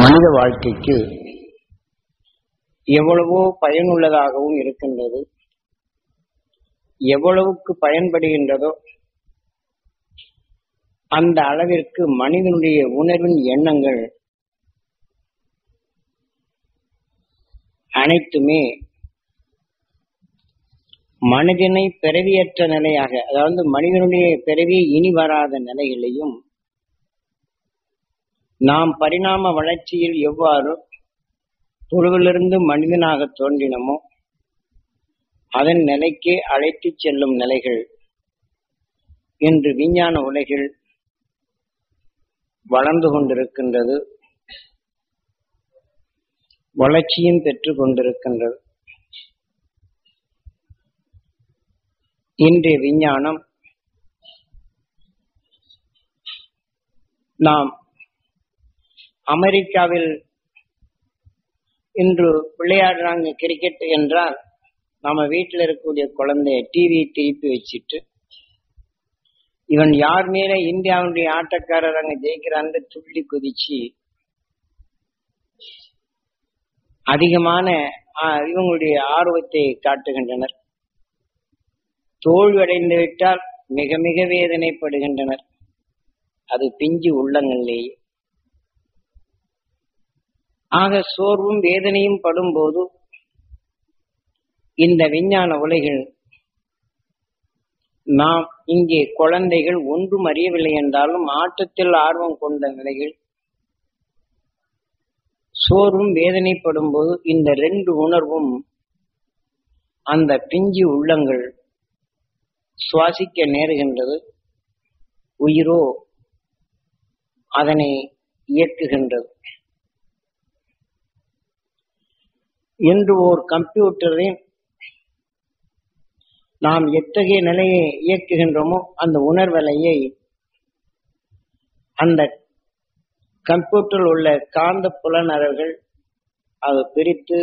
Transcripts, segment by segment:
மனித வாழ்க்கைக்கு எவ்வளவோ பயனுள்ளதாகவும் இருக்கின்றது. எவ்வளவுக்கு பயன்படுகின்றதோ அந்த அளவிற்கு மனிதனுடைய உணர்வின் எண்ணங்கள் அனைத்துமே மனிதனை பிறவியற்ற நிலையாக, அதாவது மனிதனுடைய பிறவி இனி வராத நிலைகளையும் நாம் பரிணாம வளர்ச்சியில் எவ்வாறு புழுவிலிருந்து மனிதனாக தோன்றினமோ அதன் நிலைக்கே அழைத்துச் செல்லும் நிலைகள் இன்று விஞ்ஞான உலகில் வளர்ந்து கொண்டிருக்கின்றது, வளர்ச்சியும் பெற்றுக் கொண்டிருக்கின்றது. இன்றைய விஞ்ஞானம் நாம் அமெரிக்காவில் இன்று விளையாடுறாங்க கிரிக்கெட் என்றால், நம்ம வீட்டில் இருக்கக்கூடிய குழந்தைய டிவி திருப்பி வச்சுட்டு இவன் யார் மேல இந்தியாவுடைய ஆட்டக்காரர் அங்க ஜெயிக்கிறான்னு துள்ளி குதிச்சு அதிகமான இவங்களுடைய ஆர்வத்தை காட்டுகின்றனர். தோல்வியடைந்து விட்டால் மிக மிக வேதனைப்படுகின்றனர். அது பிஞ்சு உள்ளங்களிலேயே. ஆக சோர்வும் வேதனையும் படும்போது இந்த விஞ்ஞான உலகில் நாம் இங்கே குழந்தைகள் ஒன்றும் அறியவில்லை என்றாலும் ஆட்டத்தில் ஆர்வம் கொண்ட நிலையில் சோர்வும் வேதனைப்படும் போது இந்த ரெண்டு உணர்வும் அந்த பிஞ்சு உள்ளங்கள் சுவாசிக்க நேருகின்றது. உயிரோ அதனை இயக்குகின்றது. என்று ஒரு கம்ப்யூட்டரில் நாம் எத்தகைய நிலையை இயக்குகின்றோமோ அந்த உணர்வலையை அந்த கம்ப்யூட்டரில் உள்ள காந்த புலனர்கள் அதை பிரித்து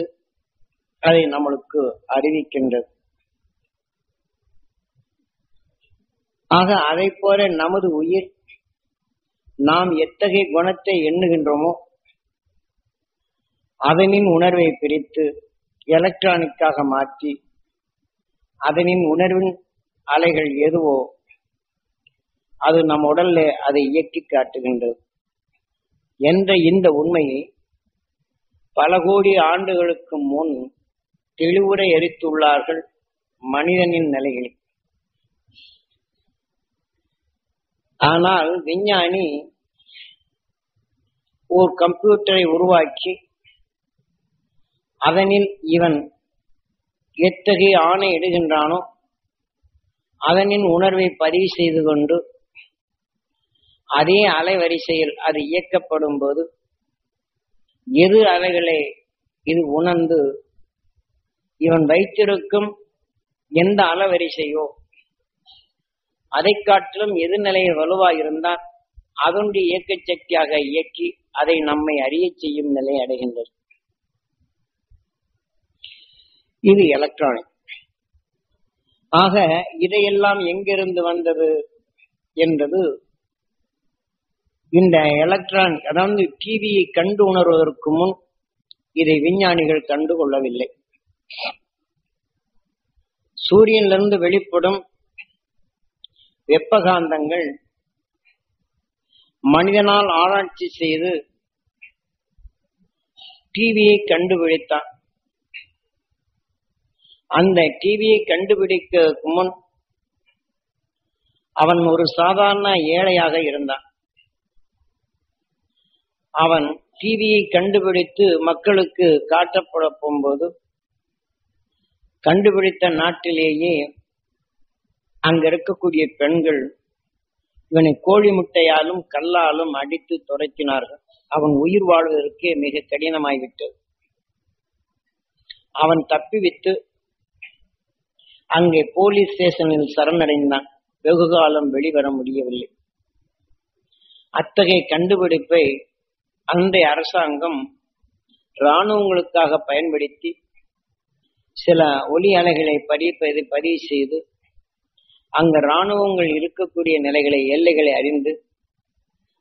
அதை நம்மளுக்கு அறிவிக்கின்றது. ஆக அதை போல நமது உயிர் நாம் எத்தகைய குணத்தை எண்ணுகின்றோமோ அதனின் உணர்வை பிரித்து எலக்ட்ரானிக்காக மாற்றி அதனின் உணர்வின் அலைகள் எதுவோ அது நம் உடல்ல அதை இயக்கி காட்டுகின்றது என்ற இந்த உண்மையை பல கோடி ஆண்டுகளுக்கு முன் தெளிவுரை எரித்துள்ளார்கள் மனிதனின் நிலைகளில். ஆனால் விஞ்ஞானி ஒரு கம்ப்யூட்டரை உருவாக்கி அதனில் இவன் எத்தகைய ஆணை இடுகின்றானோ அதனின் உணர்வை பதிவு செய்து கொண்டு அதே அலைவரிசையில் அது இயக்கப்படும் போது எது அலைகளை இது உணர்ந்து இவன் வைத்திருக்கும் எந்த அலைவரிசையோ அதை காட்டிலும் எது நிலையில் வலுவாக இருந்தால் அதனுடைய இயக்க சக்தியாக இயக்கி அதை நம்மை அறிய செய்யும் நிலை அடைகின்றது. இது எலக்ட்ரானிக். ஆக இதையெல்லாம் எங்கிருந்து வந்தது என்றது இந்த எலக்ட்ரானிக், அதாவது டிவியை கண்டு உணர்வதற்கு முன் இதை விஞ்ஞானிகள் கண்டு கொள்ளவில்லை. சூரியனிலிருந்து வெளிப்படும் வெப்பகாந்தங்கள் மனிதனால் ஆராய்ச்சி செய்து டிவியை கண்டுபிடித்தான். அந்த டிவியை கண்டுபிடிக்க முன் அவன் ஒரு சாதாரண ஏழையாக இருந்தான். அவன் டிவியை கண்டுபிடித்து மக்களுக்கு காட்டப்பட போகும்போது கண்டுபிடித்த நாட்டிலேயே அங்க இருக்கக்கூடிய பெண்கள் இவனை கோழி முட்டையாலும் கல்லாலும் அடித்து துரத்தினார்கள். அவன் உயிர் வாழ்வதற்கே மிக கடினமாய்விட்டது. அவன் தப்பிவிட்டு அங்கே போலீஸ் ஸ்டேஷனில் சரணடைந்தான். வெகு காலம் வெளிவர முடியவில்லை. அத்தகைய கண்டுபிடிப்பை அன்றைய அரசாங்கம் இராணுவங்களுக்காக பயன்படுத்தி சில ஒலி அலைகளை பதிவு செய்து அங்க இராணுவங்கள் இருக்கக்கூடிய நிலைகளை எல்லைகளை அறிந்து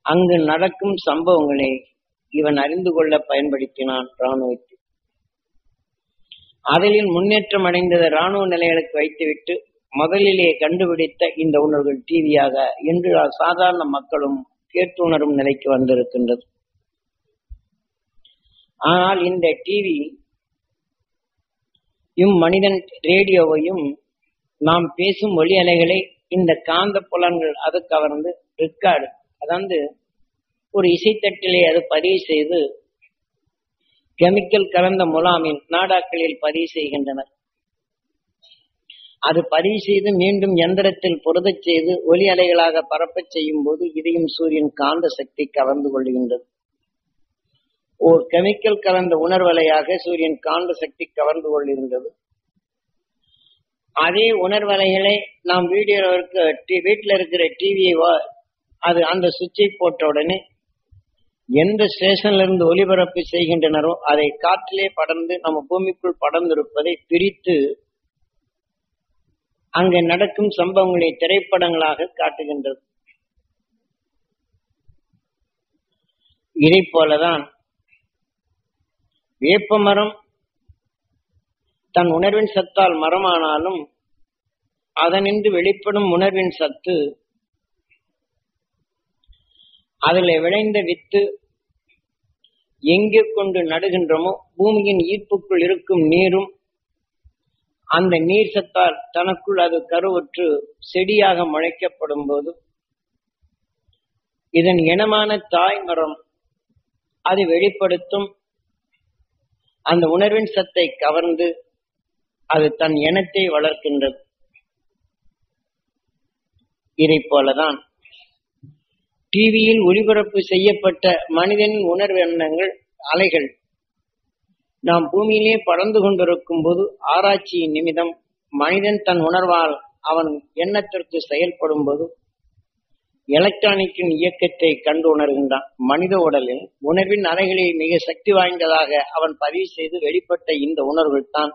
அங்கு நடக்கும் சம்பவங்களை இவன் அறிந்து கொள்ள பயன்படுத்தினான் ராணுவத்தை. அதில் முன்னேற்றம் அடைந்தது ராணுவ நிலைகளுக்கு வைத்துவிட்டு முதலிலே கண்டுபிடித்த இந்த உணர்வுகள் டிவியாக இன்று சாதாரண மக்களும் கேட்டு உணரும் நிலைக்கு வந்திருக்கின்றது. ஆனால் இந்த டிவி மனிதன் ரேடியோவையும் நாம் பேசும் ஒலி அலைகளை இந்த காந்த புலன்கள் அது கவர்ந்து ரெக்கார்டு, அதாவது ஒரு இசைத்தட்டிலே அது பதிவு செய்து கெமிக்கல் கலந்த முலாமின் நாடாக்களில் பதிவு செய்கின்றனர். அது பதிவு செய்து மீண்டும் எந்திரத்தில் பொருதச் செய்து ஒலி அலைகளாக பரப்பச் செய்யும் போது இதையும் சூரியன் காந்த சக்தி கவர்ந்து கொள்கின்றது. ஓர் கெமிக்கல் கலந்த உணர்வலையாக சூரியன் காந்த சக்தி கவர்ந்து கொள்கின்றது. அதே உணர்வலைகளை நாம் வீட்டில் இருக்கிற டிவியை அது அந்த சுவிட்சை போட்ட உடனே எந்த ஸ்டேஷன்ல இருந்து ஒளிபரப்பு செய்கின்றனரோ அதை காற்றிலே படர்ந்து நம்ம பூமிக்குள் படர்ந்திருப்பதை பிரித்து அங்கே நடக்கும் சம்பவங்களை திரைப்படங்களாக காட்டுகின்றது. இதை போலதான் வேப்ப மரம் தன் உணர்வின் சத்தால் மரமானாலும் அதனின்று வெளிப்படும் உணர்வின் சத்து அதில் விளைந்த வித்து எங்கே கொண்டு நடுகின்றமோ பூமியின் ஈர்ப்புக்குள் இருக்கும் நீரும் அந்த நீர் சத்தால் தனக்குள் அது கருவுற்று செடியாக முளைக்கப்படும் போது இதன் இனமான தாய் மரம் அது வெளிப்படுத்தும் அந்த உணர்வின் சத்தை கவர்ந்து அது தன் இனத்தை வளர்க்கின்றது. இதை போலதான் டிவியில் ஒளிபரப்பு செய்யப்பட்ட மனிதனின் உணர்வு எண்ணங்கள் அலைகள் நாம் பூமியிலே பறந்து கொண்டிருக்கும் போது ஆராய்ச்சியின் நிமித்தம் மனிதன் தன் உணர்வால் அவன் எண்ணத்திற்கு செயல்படும் போது எலக்ட்ரானிக்கின் இயக்கத்தை கண்டு உணர்கின்றான். மனித உடலில் உணர்வின் அலைகளில் மிக சக்தி வாய்ந்ததாக அவன் பதிவு செய்து வெளிப்பட்ட இந்த உணர்வுகள் தான்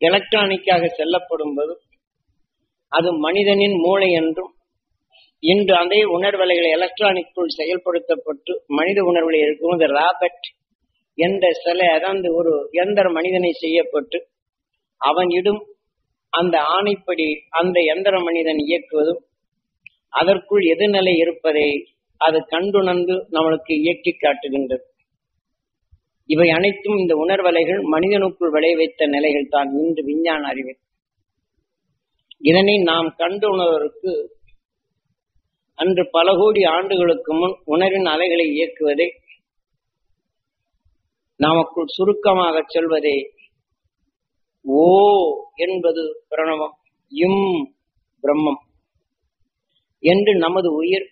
எலக்ட்ரானிக்காக செல்லப்படும் போது அது மனிதனின் மூளை என்றும் இன்று அதே உணர்வலைகளை எலக்ட்ரானிக்குள் செயல்படுத்தப்பட்டு மனித உணர்வுகளில் இருக்கும் இந்த ராபர்ட் என்ற சிலை, அதாவது ஒரு எந்திர மனிதனை செய்யப்பட்டு அவன் இடும் அந்த ஆணைப்படி அந்த எந்திர மனிதன் இயக்குவதும் அதற்குள் எதிர்நிலை இருப்பதை அது கண்டுணர்ந்து நம்மளுக்கு இயக்கி காட்டுகின்றது. இவை அனைத்தும் இந்த உணர்வலைகள் மனிதனுக்குள் விளைவித்த நிலைகள் தான் இன்று விஞ்ஞான அறிவு. இதனை நாம் கண்டு உணர்வதற்கு அன்று பல கோடி ஆண்டுகளுக்கு முன் உணர்வின் அலைகளை இயக்குவதை நமக்குள் சுருக்கமாக சொல்வதே ஓ என்பது பிரணவம், இம் பிரம்மம் என்று நமது உயிர்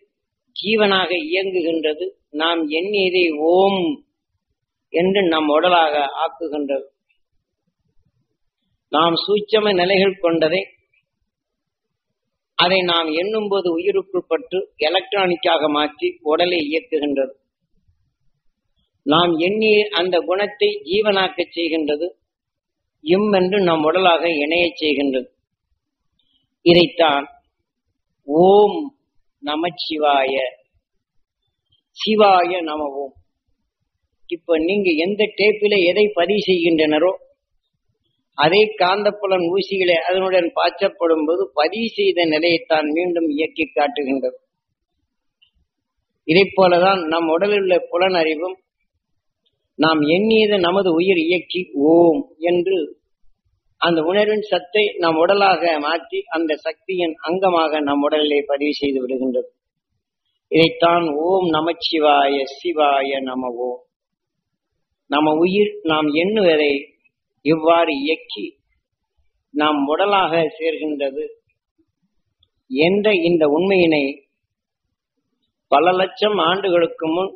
ஜீவனாக இயங்குகின்றது. நாம் எண்ணியதை ஓம் என்று நம் உடலாக ஆக்குகின்றது. நாம் சூட்சம நிலைகள் கொண்டதை அதை நாம் எண்ணும் போது உயிருக்குள் பட்டு எலக்ட்ரானிக்காக மாற்றி உடலை இயக்குகின்றது. நாம் எண்ணிய அந்த குணத்தை ஜீவனாக்க செய்கின்றது. இம் என்று நம் உடலாக இணைய செய்கின்றது. இதைத்தான் ஓம் நமச்சிவாய சிவாய நம ஓம். இப்ப நீங்க எந்த டேப்பில எதை பதிவு செய்கின்றனரோ அதே காந்தப்புலன் ஊசிகளை அதனுடன் பாய்ச்சப்படும் போது பதிவு செய்த நிலையைத்தான் மீண்டும் இயக்கி காட்டுகின்றது. இதை போலதான் நம் உடலில் உள்ள புலன் அறிவும் நாம் எண்ணியது நமது உயிர் இயக்கி ஓம் என்று அந்த உணர்வின் சத்தை நம் உடலாக மாற்றி அந்த சக்தியின் அங்கமாக நம் உடலிலே பதிவு செய்து விடுகின்றது. இதைத்தான் ஓம் நமச்சிவாய சிவாய நம ஓம். நம்ம உயிர் நாம் எண்ணுவதை இவ்வாறு இயக்கி நாம் உடலாக சேர்கின்றது என்ற இந்த உண்மையினை பல லட்சம் ஆண்டுகளுக்கு முன்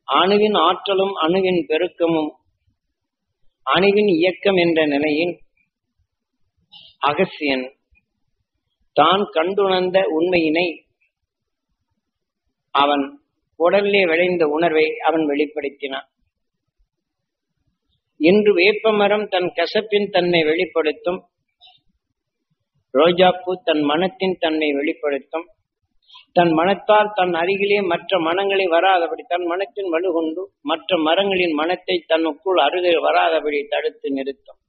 அணுவின் ஆற்றலும் அணுவின் பெருக்கமும் அணுவின் இயக்கம் என்ற நிலையில் அகசியன் தான் கண்டுணர்ந்த உண்மையினை அவன் உடலிலே விளைந்த உணர்வை அவன் வெளிப்படுத்தினான். இன்று வேப்பமரம் தன் கசப்பின் தன்மை வெளிப்படுத்தும், ரோஜாப்பூ தன் மனத்தின் தன்மை வெளிப்படுத்தும், தன் மனத்தால் தன் அருகிலே மற்ற மனங்களை வராதபடி தன் மனத்தின் வலுகொண்டு மற்ற மரங்களின் மனத்தை தன்னுக்குள் அருகில் வராதபடி தடுத்து நிறுத்தும்.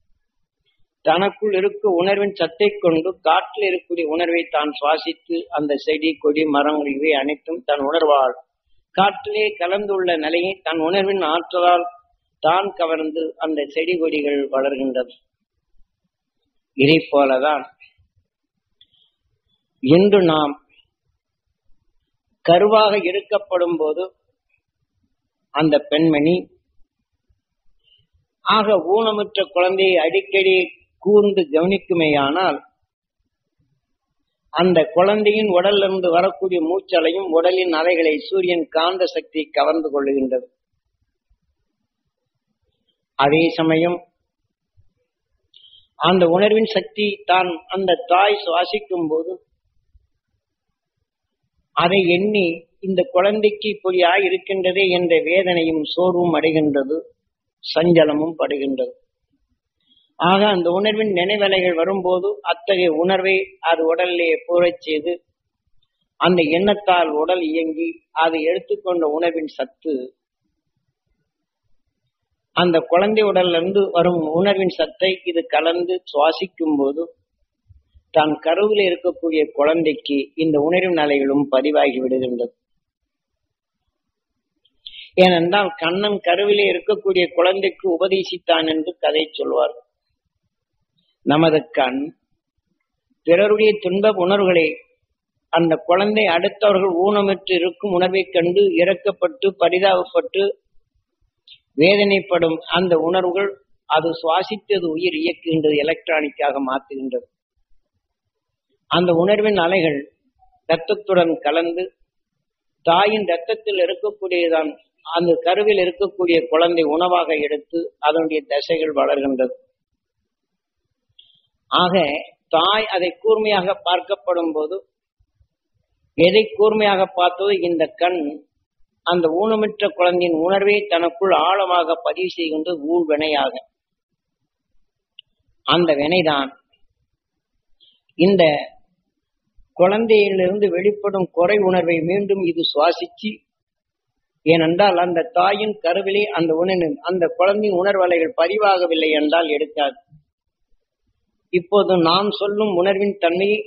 தனக்குள் இருக்க உணர்வின் சத்தை கொண்டு காற்றில் இருக்கக்கூடிய உணர்வை தான் சுவாசித்து அந்த செடி கொடி மரங்கள் இவை அனைத்தும் தன் உணர்வால் காற்றிலே கலந்துள்ள நிலையை தன் உணர்வின் ஆற்றலால் தான் கவர்ந்து அந்த செடி கொடிகள் வளர்கின்றது. இதை போலதான் இன்று நாம் கருவாக இருக்கப்படும் போது அந்த பெண்மணி ஆக ஊனமுற்ற குழந்தையை அடிக்கடி கூர்ந்து கவனிக்குமேயானால் அந்த குழந்தையின் உடலிலிருந்து வரக்கூடிய மூச்சலையும் உடலின் அலைகளை சூரியன் காந்த சக்தி கவர்ந்து கொள்ளுகின்றது. அதே சமயம் அந்த உணர்வின் சக்தி தான் அந்த தாய் சுவாசிக்கும் போது அதை எண்ணி இந்த குழந்தைக்கு இப்படியா இருக்கின்றதே என்ற வேதனையும் சோர்வும் அடைகின்றது, சஞ்சலமும் படுகின்றது. ஆக அந்த உணர்வின் நினைவலைகள் வரும்போது அத்தகைய உணர்வை அது உடலிலே பூரச் செய்து அந்த எண்ணத்தால் உடல் இயங்கி அதை எடுத்துக்கொண்ட உணர்வின் சத்து அந்த குழந்தை உடலிலிருந்து வரும் உணர்வின் சத்தை இது கலந்து சுவாசிக்கும் போது தான் கருவில் இருக்கக்கூடிய குழந்தைக்கு இந்த உணர்வின் அலைகளும் பதிவாகி விடுகின்றது. ஏனென்றால் கண்ணன் கருவிலே இருக்கக்கூடிய குழந்தைக்கு உபதேசித்தான் என்று கதை சொல்வார். நமது கண் பிறருடைய துன்ப உணர்வுகளை அந்த குழந்தை அடுத்தவர்கள் ஊனமுற்று இருக்கும் உணர்வை கண்டு இரக்கப்பட்டு பரிதாபப்பட்டு வேதனைப்படும் அந்த உணர்வுகள் அது சுவாசித்தது உயிர் இயக்குகின்றது, எலக்ட்ரானிக்காக மாற்றுகின்றது. அந்த உணர்வின் அலைகள் இரத்தத்துடன் கலந்து தாயின் இரத்தத்தில் இருக்கக்கூடியதான் அந்த கருவில் இருக்கக்கூடிய குழந்தை உணவாக எடுத்து அதனுடைய தசைகள் வளர்கின்றது. ஆக தாய் அதை கூர்மையாக பார்க்கப்படும் போது எதை கூர்மையாக பார்த்ததோ இந்த கண் அந்த ஊனமுற்ற குழந்தையின் உணர்வை தனக்குள் ஆழமாக பதிவு செய்கின்ற ஊழ்வினையாக. அந்த வினைதான் இந்த குழந்தையிலிருந்து வெளிப்படும் குறை உணர்வை மீண்டும் இது சுவாசிச்சு, ஏனென்றால் அந்த தாயின் கருவிலே அந்த உணர்வு அந்த குழந்தையின் உணர்வலைகள் பதிவாகவில்லை என்றால் எடுக்காது. இப்போது நாம் சொல்லும் உணர்வின் தன்மையை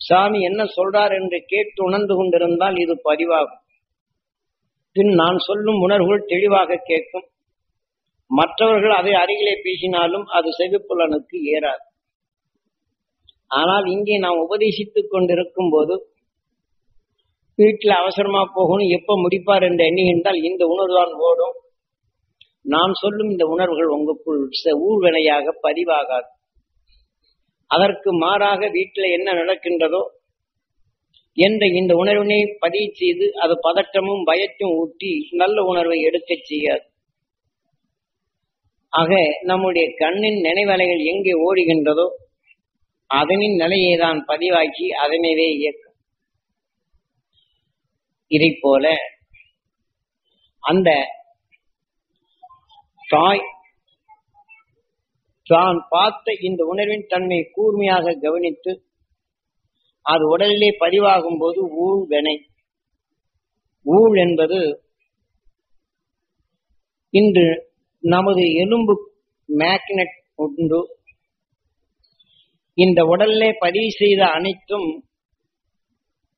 சாமி என்ன சொல்றார் என்று கேட்டு உணர்ந்து கொண்டிருந்தால் இது பதிவாகும். பின் நான் சொல்லும் உணர்வுகள் தெளிவாக கேட்கும். மற்றவர்கள் அதை அருகிலே பேசினாலும் அது செவிப்புலனுக்கு ஏறாது. ஆனால் இங்கே நாம் உபதேசித்துக் கொண்டிருக்கும் போது வீட்டில் அவசரமா போகணும், எப்ப முடிப்பார் என்று எண்ணுகின்றால் இந்த உணர்வு தான் ஓடும். நான் சொல்லும் இந்த உணர்வுகள் உங்களுக்குள் ஊழ்வினையாக பதிவாகாது. அதற்கு மாறாக வீட்டில் என்ன நடக்கின்றதோ என்ற இந்த உணர்வினை பதிவு செய்து அது பதட்டமும் பயத்தையும் ஊட்டி நல்ல உணர்வை எடுக்க செய்யாது. ஆக நம்முடைய கண்ணின் நினைவலைகள் எங்கே ஓடுகின்றதோ அதனின் நிலையை தான் பதிவாக்கி அதனவே இயக்கும். இதை போல அந்த தாய் தான் பார்த்த இந்த உணர்வின் தன்மை கூர்மையாக கவனித்து அது உடலிலே பதிவாகும் போது ஊழ்வினை. ஊழ் என்பது இன்று நமது எலும்பு மேக்னெட் உண்டு. இந்த உடலிலே பதிவு செய்த அனைத்தும்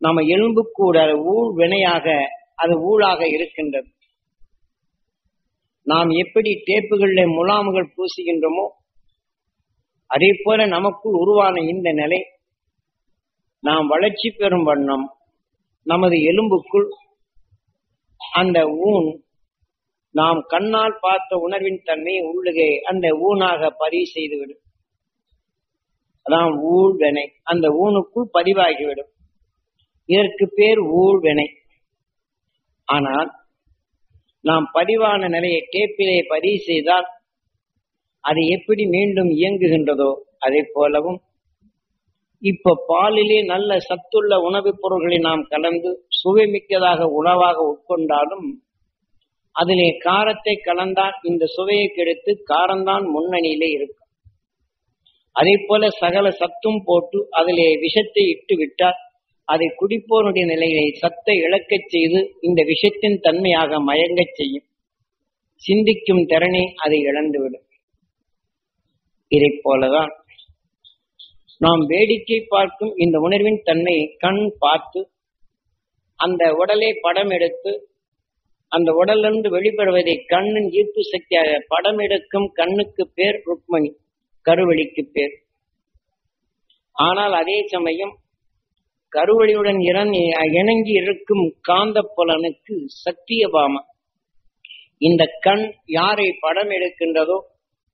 நம்ம எலும்புக்கூட ஊழ் வினையாக அது ஊழாக இருக்கின்றது. நாம் எப்படி டேப்புகளில் முலாமுகள் பூசுகின்றோமோ அதே போல நமக்குள் உருவான இந்த நிலை நாம் வளர்ச்சி பெறும் வண்ணம் நமது எலும்புக்குள் அந்த ஊன் நாம் கண்ணால் பார்த்த உணர்வின் தன்மை உள்ளுகே அந்த ஊனாக பதிவு செய்துவிடும். அதான் ஊழ்வினை. அந்த ஊனுக்குள் பதிவாகிவிடும். இதற்கு பேர் ஊழ்வினை. ஆனால் நாம் பதிவான நிலையை டேப்பிலே பதிவு செய்தால் அது எப்படி மீண்டும் இயங்குகின்றதோ அதே போலவும் இப்ப பாலிலே நல்ல சத்துள்ள உணவுப் பொருட்களை நாம் கலந்து சுவைமிக்கதாக உணவாக உட்கொண்டாலும் அதிலே காரத்தை கலந்தால் இந்த சுவையை கெடுத்து காரம்தான் முன்னணியிலே இருக்கும். அதே போல சகல சத்தும் போட்டு அதிலே விஷத்தை இட்டு விட்டால் அதை குடிப்போருடைய நிலையை சத்தை இழக்கச் செய்து இந்த விஷத்தின் தன்மையாக மயங்கச் செய்யும். சிந்திக்கும் திறனை அதை இழந்துவிடும். இதைப் போலதான் நாம் வேடிக்கை பார்க்கும் இந்த உணர்வின் தன்மை கண் பார்த்து அந்த உடலை படம் எடுத்து அந்த உடலிருந்து வெளிப்படுவதை கண்ணின் ஈர்ப்பு சக்தியாக படம் எடுக்கும் கண்ணுக்கு பேர் ருக்மணி, கருவழிக்கு பேர். ஆனால் அதே சமயம் கருவழியுடன் இணங்கி இருக்கும் காந்த புலனுக்கு சத்தியபாமா. இந்த கண் யாரை படம் எடுக்கின்றதோ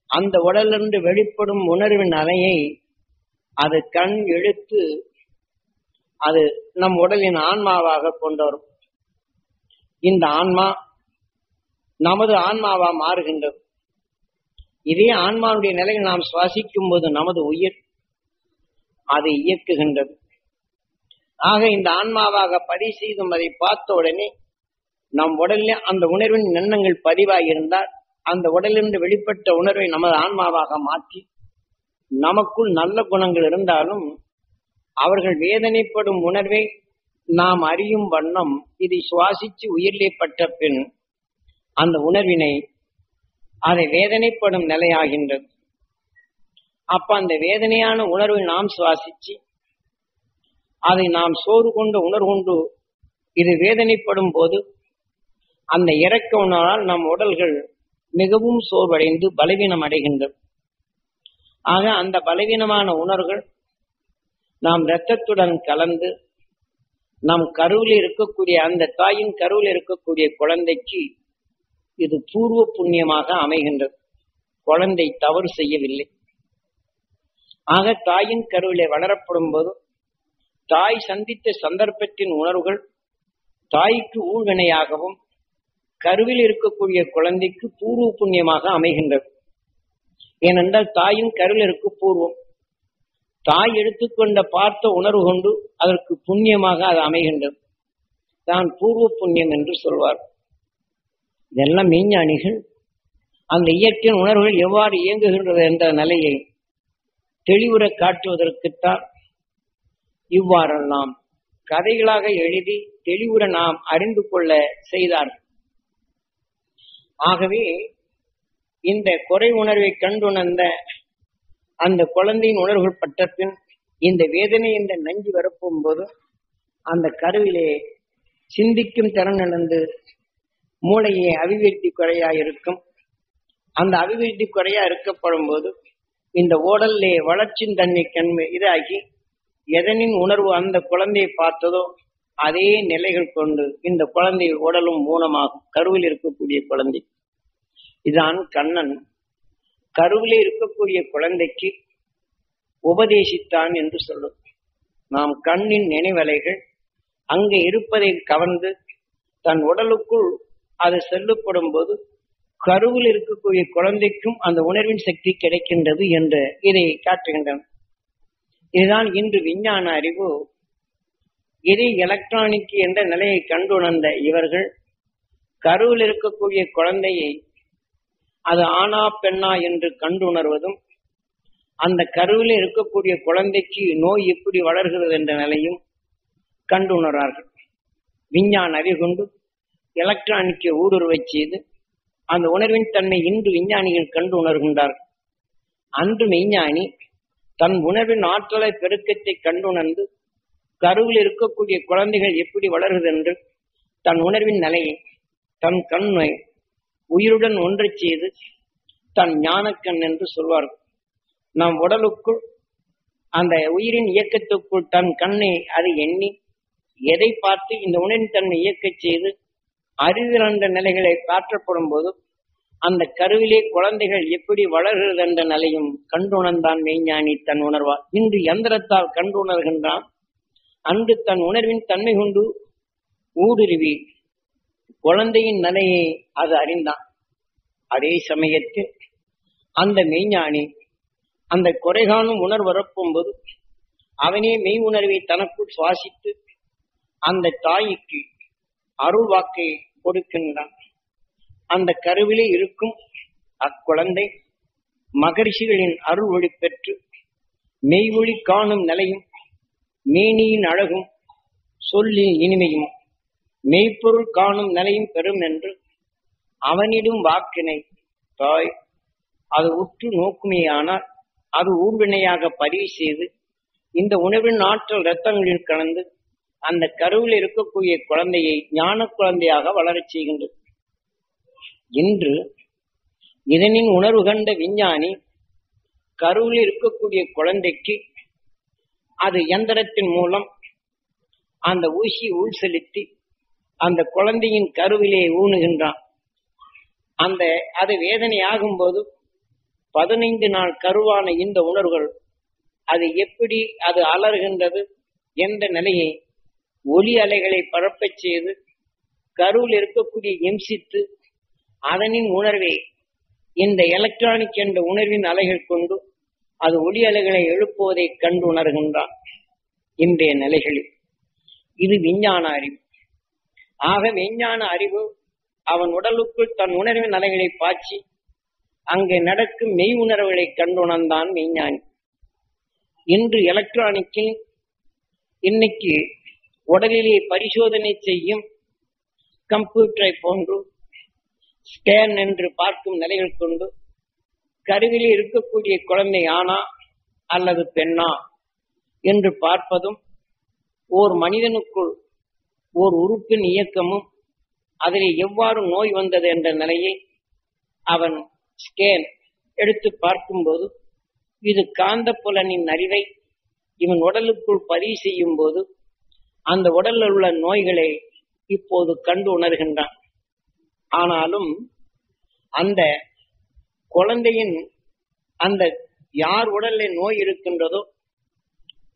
அந்த உடலிருந்து வெளிப்படும் உணர்வின் அலையை அது கண் எடுத்து அது நம் உடலின் ஆன்மாவாக கொண்டு வரும். இந்த ஆன்மா நமது ஆன்மாவா மாறுகின்றது. இதே ஆன்மாவுடைய நிலையில் நாம் சுவாசிக்கும் போது நமது உயிர் அதை இயக்குகின்றது. ஆக இந்த ஆன்மாவாக பதிவு செய்தும் அதை பார்த்த உடனே நம் உடலில் அந்த உணர்வின் எண்ணங்கள் பதிவாகியிருந்தால் அந்த உடலிலிருந்து வெளிப்பட்ட உணர்வை நமது ஆன்மாவாக மாற்றி நமக்குள் நல்ல குணங்கள் இருந்தாலும் அவர்கள் வேதனைப்படும் உணர்வை நாம் அறியும் வண்ணம் இதை சுவாசித்து உயிரிலே பட்ட பின் அந்த உணர்வினை அதை வேதனைப்படும் நிலையாகின்றது. அப்ப அந்த வேதனையான உணர்வை நாம் சுவாசிச்சு அதை நாம் சோறு கொண்டு உணர்வுண்டு இது வேதனைப்படும் போது அந்த இறக்க உணர்வால் நம் உடல்கள் மிகவும் சோர்வடைந்து பலவீனம் அடைகின்றது. ஆக அந்த பலவீனமான உணர்வுகள் நாம் இரத்தத்துடன் கலந்து நம் கருவில் இருக்கக்கூடிய அந்த தாயின் கருவில் இருக்கக்கூடிய குழந்தைக்கு இது பூர்வ புண்ணியமாக அமைகின்றது. குழந்தை தவறு செய்யவில்லை. ஆக தாயின் கருவிலே வளரப்படும் போது தாய் சந்தித்த சந்தர்ப்பத்தின் உணர்வுகள் தாய்க்கு ஊழ்வினையாகவும் கருவில் இருக்கக்கூடிய குழந்தைக்கு பூர்வ புண்ணியமாக அமைகின்றது. ஏனென்றால் தாயின் கருவில் இருக்க பூர்வம் தாய் எடுத்துக்கொண்ட பார்த்த உணர்வு கொண்டு அதற்கு புண்ணியமாக அது அமைகின்றது. தான் பூர்வ புண்ணியம் என்று சொல்வார். இதெல்லாம் மெய்ஞானிகள் அந்த இயற்கையின் உணர்வுகள் எவ்வாறு இயங்குகின்றது என்ற நிலையை தெளிவுற காட்டுவதற்குத்தான் இவ்வாறெல்லாம் கதைகளாக எழுதி தெளிவுற நாம் அறிந்து கொள்ள செய்தார்கள். ஆகவே இந்த குறை உணர்வை கண்டுணர்ந்த அந்த குழந்தையின் உணர்வுகள் பட்ட பின் இந்த வேதனை என்ற நஞ்சு வரப்பும் போது அந்த கருவிலே சிந்திக்கும் திறன் இழந்து மூளையை அபிவிருத்தி குறையா இருக்கும். அந்த அபிவிருத்தி குறையா இருக்கப்படும் போது இந்த உடல்லே வளர்ச்சியின் தன்மை கண்மை இதாகி எதனின் உணர்வு அந்த குழந்தையை பார்த்ததோ அதே நிலைகள் கொண்டு இந்த குழந்தை உடலும் ஊனமாகும். கருவில் இருக்கக்கூடிய குழந்தை இதான் கண்ணன் கருவிலே இருக்கக்கூடிய குழந்தைக்கு உபதேசித்தான் என்று சொல்லும். நாம் கண்ணின் நினைவலைகள் அங்கே இருப்பதை கவர்ந்து தன் உடலுக்குள் அது செல்லப்படும் போது கருவில் இருக்கக்கூடிய குழந்தைக்கும் அந்த உணர்வின் சக்தி கிடைக்கின்றது என்று இதை காட்டுகின்றன. இதுதான் இன்று விஞ்ஞான அறிவு இதை எலக்ட்ரானிக் என்ற நிலையை கண்டுணர்ந்த இவர்கள் கருவில் இருக்கக்கூடிய குழந்தையை அது ஆணா பெண்ணா என்று கண்டுணர்வதும் அந்த கருவில் இருக்கக்கூடிய குழந்தைக்கு நோய் எப்படி வளர்கிறது என்ற நிலையும் கண்டுணர்வார்கள். விஞ்ஞான அறிவு கொண்டு எலக்ட்ரானிக்கை ஊடுருவை செய்து அந்த உணர்வின் தன்மை இன்று விஞ்ஞானிகள் கண்டு உணர்கின்றார்கள். அன்று மெய்ஞானி தன் உணர்வின் ஆற்றலை பெருக்கத்தை கண்டுணர்ந்து கருவில் இருக்கக்கூடிய குழந்தைகள் எப்படி வளருது என்று தன் உணர்வின் நிலையை தன் கண்ணை உயிருடன் ஒன்றச் செய்து தன் ஞானக்கண் என்று சொல்வார்கள். நம் உடலுக்குள் அந்த உயிரின் இயக்கத்துக்குள் தன் கண்ணை அது எண்ணி எதை பார்த்து இந்த உணர்வின் தன்மை இயக்கச் செய்து அறிவியல் என்ற நிலைகளை காற்றப்படும் போது அந்த கருவிலே குழந்தைகள் எப்படி வளர்கிறது என்ற நிலையும் கண்டுணர்ந்தான் மெய்ஞானி தன் உணர்வார். இன்று யந்திரத்தால் கண்டுணர்கின்றான். அன்று தன் உணர்வின் தன்மை கொண்டு ஊடுருவி குழந்தையின் நிலையை அது அறிந்தான். அதே சமயத்தில் அந்த மெய்ஞானி அந்த குறைகாணும் உணர்வு வரப்பும் போது அவனே மெய் உணர்வை தனக்குள் சுவாசித்து அந்த தாய்க்கு அருள் வாக்கை கொடுக்கின்றான். அந்த கருவிலே இருக்கும் அக்குழந்தை மகரிஷிகளின் அருள் ஒளி பெற்று மெய் ஒளி காணும் நிலையும் மேனியின் அழகும் சொல்லி இனிமையும் மெய்ப்பொருள் காணும் நிலையும் பெறும் என்று அவனிடும் வாக்கினை தாய் அது உற்று நோக்குமையானால் அது ஊர்வினையாக பதிவு செய்து இந்த உணவின் ஆற்றல் இரத்தங்களில் கலந்து அந்த கருவில் இருக்கக்கூடிய குழந்தையை ஞான குழந்தையாக வளரச் செய்கின்றது. இன்று இதனின் உணர்வு கண்ட விஞ்ஞானி கருவில் இருக்கக்கூடிய குழந்தைக்கு அது இயந்திரத்தின் மூலம் அந்த ஊசி உள் செலுத்தி அந்த குழந்தையின் கருவிலே ஊனுகின்றான். அது வேதனை ஆகும்போது 15 நாள் கருவான இந்த உணர்வுகள் அது எப்படி அது அலறுகின்றது என்ற நிலையை ஒலி அலைகளை பரப்பச் செய்து கருவில் இருக்கக்கூடிய இம்சித்து அதனின் உணர்வை இந்த எலக்ட்ரானிக் என்ற உணர்வின் அலைகள் கொண்டு அது ஒலி அலைகளை எழுப்புவதை கண்டு உணர்கின்றான். இன்றைய நிலைகளில் இது விஞ்ஞான அறிவு. ஆக விஞ்ஞான அறிவு அவன் உடலுக்குள் தன் உணர்வின் அலைகளை பாய்ச்சி அங்கே நடக்கும் மெய் உணர்வுகளை கண்டுணர்ந்தான் விஞ்ஞானி. இன்று எலக்ட்ரானிக்கில் இன்னைக்கு உடலிலே பரிசோதனை செய்யும் கம்ப்யூட்டரை போன்று ஸ்கேன் என்று பார்க்கும் நிலைகள் கொண்டு கருவிலே இருக்கக்கூடிய குழந்தை ஆணா அல்லது பெண்ணா என்று பார்ப்பதும் ஓர் மனிதனுக்குள் ஓர் உறுப்பின் இயக்கமும் அதில் எவ்வாறு நோய் வந்தது என்ற நிலையை அவன் ஸ்கேன் எடுத்து பார்க்கும்போது இது காந்த புலனின் அறிவை இவன் உடலுக்குள் பதிவு செய்யும் போது அந்த உடலில் உள்ள நோய்களை இப்போது கண்டு உணர்கின்றான். ஆனாலும் அந்த குழந்தையின் அந்த யார் உடலில் நோய் இருக்கின்றதோ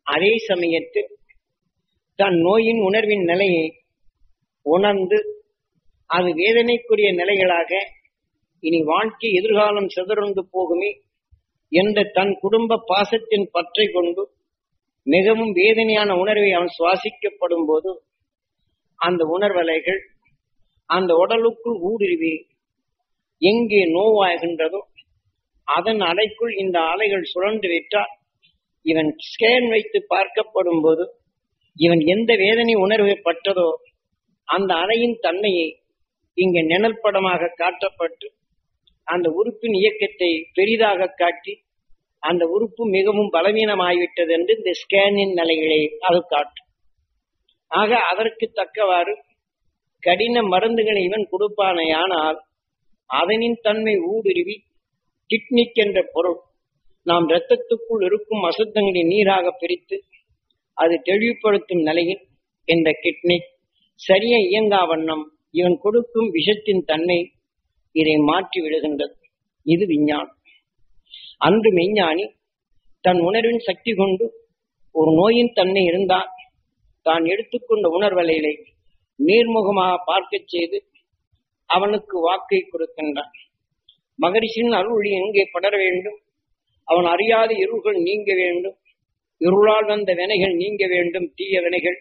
அதே சமயத்தில் தன் நோயின் உணர்வின் நிலையை உணர்ந்து அது வேதனைக்குரிய நிலைகளாக இனி வாழ்க்கை எதிர்காலம் சிதறந்து போகுமே என்ற தன் குடும்ப பாசத்தின் பற்றை கொண்டு மிகவும் வேதனையான உணர்வை அவன் சுவாசிக்கப்படும் போது அந்த உணர்வலைகள் அந்த உடலுக்குள் ஊடுருவி எங்கே நோவாகின்றதோ அதன் அலைக்குள் இந்த அலைகள் சுழன்று விட்டால் இவன் ஸ்கேன் வைத்து பார்க்கப்படும் போது இவன் எந்த வேதனை உணர்வை பட்டதோ அந்த அலையின் தன்மையை இங்கே நிழல் படமாக காட்டப்பட்டு அந்த உறுப்பின் இயக்கத்தை பெரிதாக காட்டி அந்த உறுப்பு மிகவும் பலவீனமாகிவிட்டது என்று இந்த ஸ்கேனின் நிலைகளை அது காட்டும். ஆக அதற்கு தக்கவாறு கடின மருந்துகளை இவன் கொடுப்பானையானால் அதனின் தன்மை ஊடுருவி கிட்னிக் என்ற பொருள் நாம் இரத்தத்துக்குள் இருக்கும் அசுத்தங்களை நீராக பிரித்து அது தெளிவுபடுத்தும் நிலையில் இந்த கிட்னிக் சரியா இயங்கா வண்ணம் இவன் கொடுக்கும் விஷத்தின் தன்மை இதை மாற்றி விடுகின்றது. இது விஞ்ஞானம். அன்று மெய்ஞானி தன் உணர்வின் சக்தி கொண்டு ஒரு நோயின் தன்மை இருந்தால் தான் எடுத்துக்கொண்ட உணர்வலைகளை நேர்முகமாக பார்க்க செய்து அவனுக்கு வாக்கை கொடுக்கின்றான். மகரிஷின் அருள் எங்கே படர வேண்டும், அவன் அறியாத இருள்கள் நீங்க வேண்டும், இருளால் வந்த வினைகள் நீங்க வேண்டும், தீய வினைகள்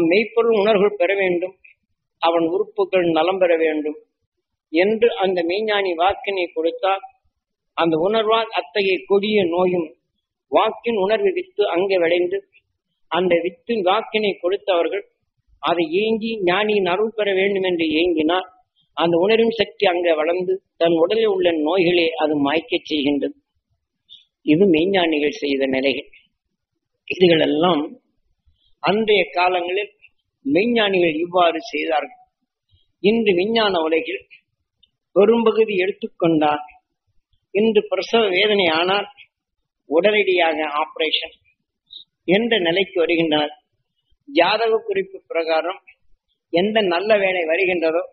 மெய்ப்பொருள் உணர்வுகள் பெற வேண்டும், அவன் உறுப்புகள் நலம் பெற வேண்டும் என்று அந்த மெய்ஞானி வாக்கினை கொடுத்தால் அந்த உணர்வால் அத்தகைய கொடிய நோயும் வாக்கின் உணர்வு வித்து அங்கே விளைந்து அந்த வித்தின் வாக்கினை கொடுத்தவர்கள் அதை ஏங்கி ஞானியின் அருள் பெற வேண்டும் என்று ஏங்கினால் அந்த உணர்வின் சக்தி அங்கே வளர்ந்து தன் உடலில் உள்ள நோய்களே அது மாய்க்கச் செய்கின்றது. இது மெய்ஞானிகள் செய்த நிலைகள். இதுகளெல்லாம் அன்றைய காலங்களில் மெய்ஞானிகள் இவ்வாறு செய்தார்கள். இன்று விஞ்ஞான உலகில் பெரும்பகுதி எடுத்துக்கொண்டால் இன்று பிரசவ வேதனை ஆனால் உடனடியாக ஆபரேஷன் என்ற நிலைக்கு வருகின்றனர். ஜாதக குறிப்பு பிரகாரம் எந்த நல்ல வேலை வருகின்றதோ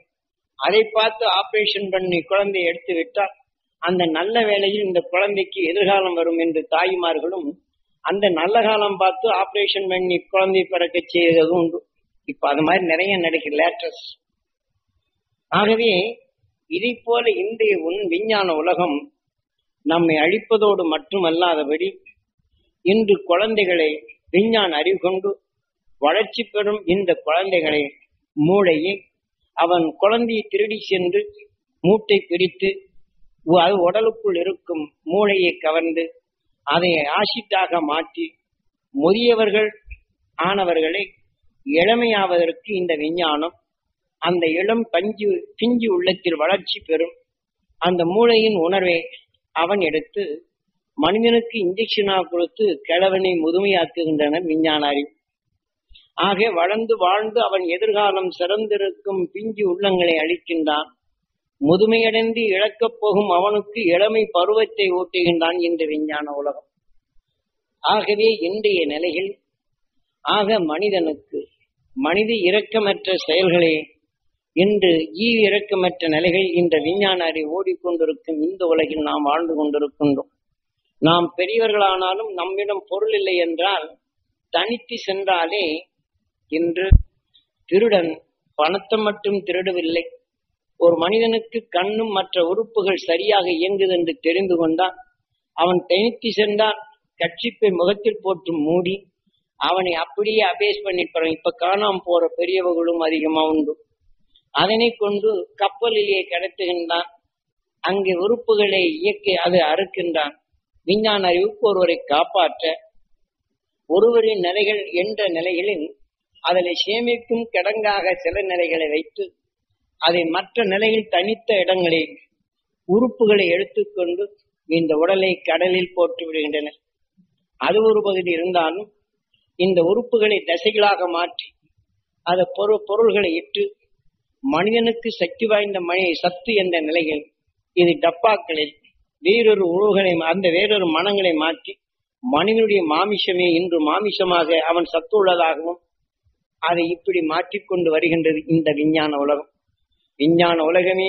அதை பார்த்து ஆபரேஷன் பண்ணி குழந்தையை எடுத்து விட்டால் அந்த நல்ல வேலையில் இந்த குழந்தைக்கு எதிர்காலம் வரும் என்று தாய்மார்களும் அந்த நல்ல காலம் பார்த்து ஆபரேஷன் பண்ணி குழந்தை பிறக்க செய்வதும் உண்டு. இப்ப அது மாதிரி நிறைய நடக்குது லேட்டஸ்ட். ஆகவே இதை போல இன்றைய விஞ்ஞான உலகம் நம்மை அழிப்பதோடு மட்டுமல்லாதபடி இன்று குழந்தைகளை விஞ்ஞான அறிவு கொண்டு வளர்ச்சி பெறும் இந்த குழந்தைகளை மூளையை அவன் குழந்தையை திருடி சென்று மூட்டை பிரித்து அது உடலுக்குள் இருக்கும் மூளையை கவர்ந்து அதை ஆசிட்டாக மாற்றி முதியவர்கள் ஆனவர்களை இளமையாவதற்கு இந்த விஞ்ஞானம் அந்த இளம் பிஞ்சு உள்ளத்தில் வளர்ச்சி பெறும் அந்த மூளையின் உணர்வை அவன் எடுத்து மனிதனுக்கு இன்ஜெக்ஷனாக கொடுத்து கிழவனை முதுமையாக்குகின்றனர் விஞ்ஞான அறிவு. ஆக வளர்ந்து வாழ்ந்து அவன் எதிர்காலம் சிறந்திருக்கும் பிஞ்சு உள்ளங்களை அளிக்கின்றான். முதுமையடைந்து இழக்கப் போகும் அவனுக்கு இளமை பருவத்தை ஊட்டுகின்றான் இந்த விஞ்ஞான உலகம். ஆகவே இன்றைய நிலையில் மனிதனுக்கு மனித இரக்கமற்ற செயல்களே இன்று இரக்கமற்ற நிலைகள் இந்த விஞ்ஞான அறிவு ஓடிக்கொண்டிருக்கும் இந்த உலகில் நாம் வாழ்ந்து கொண்டிருக்கின்றோம். நாம் பெரியவர்களானாலும் நம்மிடம் பொருள் இல்லை என்றால் தனித்து சென்றாலே இன்று திருடன் பணத்தை மட்டும் திருடவில்லை. ஒரு மனிதனுக்கு கண்ணும் மற்ற உறுப்புகள் சரியாக இயங்குது என்று தெரிந்து கொண்டால் அவன் தனித்து சென்றால் கட்சிப்பை முகத்தில் போட்டு மூடி அவனை அப்படியே அபேஸ் பண்ணிப்பான். இப்ப காணாம போற பெரியவர்களும் அதிகமா உண்டு. அதனை கொண்டு கப்பலிலே கடத்துகின்றான். அங்கே உறுப்புகளை இயக்கி அது அறுக்கின்றான். விஞ்ஞான அறிவுக்கு ஒருவரை காப்பாற்ற ஒருவரின் நிலைகள் என்ற நிலைகளில் அதனை சேமிக்கும் கிடங்காக சில நிலைகளை வைத்து அதை மற்ற நிலையில் தனித்த இடங்களில் உறுப்புகளை எடுத்துக்கொண்டு இந்த உடலை கடலில் போட்டு விடுகின்றனர். அது ஒரு பகுதி இருந்தாலும் இந்த உறுப்புகளை தசைகளாக மாற்றி அதை பொருள்களை இட்டு மனிதனுக்கு சக்தி வாய்ந்த சத்து என்ற நிலையில் இது டப்பாக்களில் வேறொரு உணவுகளை அந்த வேறொரு மனங்களை மாற்றி மனிதனுடைய மாமிசமே இன்று மாமிசமாக அவன் சத்து உள்ளதாகவும் அதை இப்படி மாற்றிக்கொண்டு வருகின்றது இந்த விஞ்ஞான உலகம். விஞ்ஞான உலகமே